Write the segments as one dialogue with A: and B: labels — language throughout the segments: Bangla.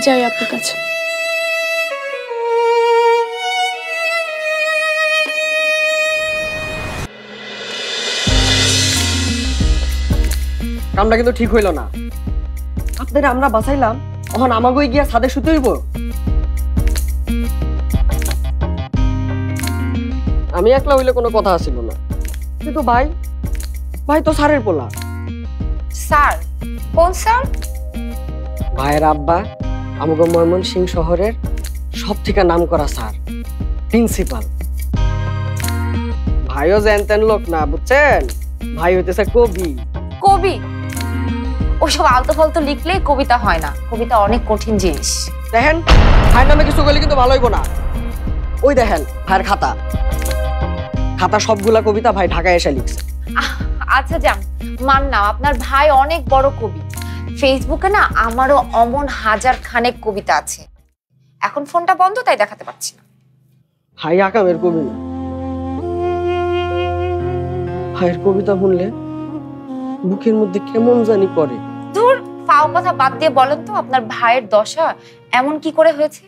A: যাই আপনার কাছে।
B: কামটা কিন্তু ঠিক হইল না। আপনাদের আমরা বাঁচাইলাম, এখন আমাকেই গিয়া ছাদে শুতে হইব। আমি একলা হইলে কোনো কথা আসিল না, কিন্তু ভাই ভাই তো স্যারের পোলা।
C: স্যার? কোন স্যার?
B: ভাইয়ের আব্বা আমাকে ময়মনসিংহ শহরের সব থেকে নাম করা স্যার, প্রিন্সিপাল। ভাইও জানতেন লোক না, বুঝছেন? ভাই হইতেছে কবি।
C: কবি? ওসব আলতু ফালতু লিখলে কবিতা হয় না, কবিতা অনেক কঠিন জিনিস।
B: দেখেন, ভাইয়ের নামে কিছু করলে কিন্তু ভালো হইব না। ওই দেখেন ভাইয়ের খাতা, খাতা সবগুলা কবিতা ভাই ঢাকায় এসে লিখছে।
C: আচ্ছা যান, মানলাম আপনার ভাই অনেক বড় কবি। ফেসবুকে না আমারও অমন হাজার খানেক কবিতা আছে। এখন ফোনটা বন্ধ, তাই দেখাতে পারছি না।
B: ভাই আকামের কবি না। ভাইয়ের কবিতা শুনলে বুকের মধ্যে কেমন জানি করে।
C: দূর, ফাও কথা বাদ দিয়ে বলেন তো, আপনার ভাইয়ের দশা এমন কি করে হয়েছে?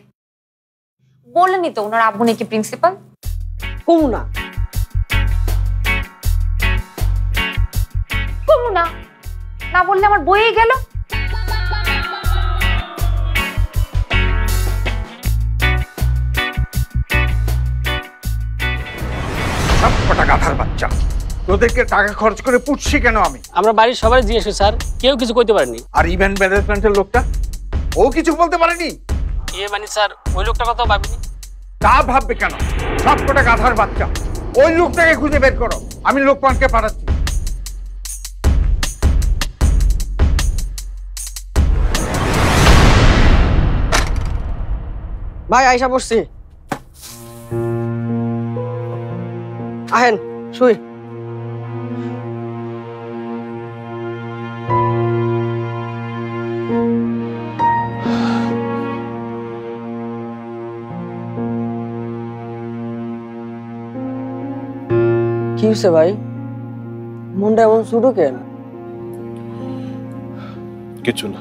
C: বলেনি তো ওনার আব্বু নাকি প্রিন্সিপাল।
B: কমু না।
C: কমু না? না বললে আমার বইয়ে গেল।
D: সবকটা গাধার বাচ্চা, তোদেরকে টাকা খরচ করে পুষছি কেন আমি?
E: আমরা বাড়ির সবাই জিজ্ঞেস স্যার, কেউ কিছু কইতে পারেনি।
D: আর ইভেন্ট ম্যানেজমেন্টের লোকটা, ও কিছু বলতে পারেনি?
E: মানে স্যার, ওই লোকটার কথা ভাবিনি।
D: তা ভাববে কেন? সবকটা গাধার বাচ্চা, ওই লোকটাকে খুঁজে বের করো, আমি লোকমানকে পাঠাচ্ছি।
B: ভাই আইসা পড়ছি, আহেন শুই। কি হয়েছে ভাই, মনটা এমন ছোট কেন?
F: কিছু না।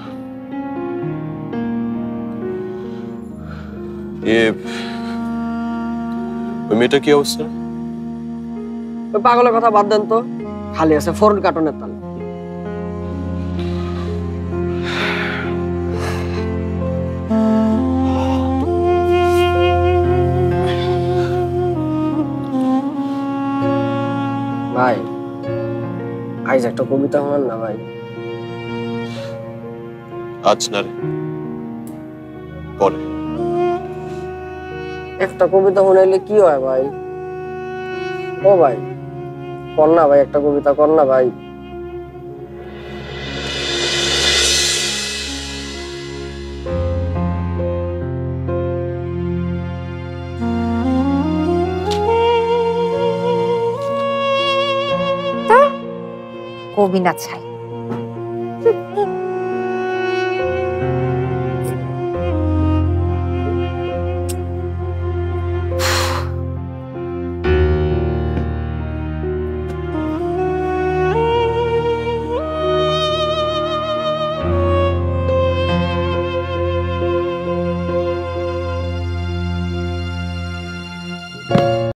F: ওই মেয়েটা কি অবস্থা?
B: ওই পাগলের কথা বাদ দেন তো, খালি আছে ফোরন কার্টনের তালে। ভাই আজ একটা কবিতা শোনান না ভাই।
F: আজ না রে, পরে।
B: একটা কবিতা শোনাইলে কি হয় ভাই? ও ভাই কর না ভাই, একটা কবিতা কর না ভাই।
C: কবি না ছাই।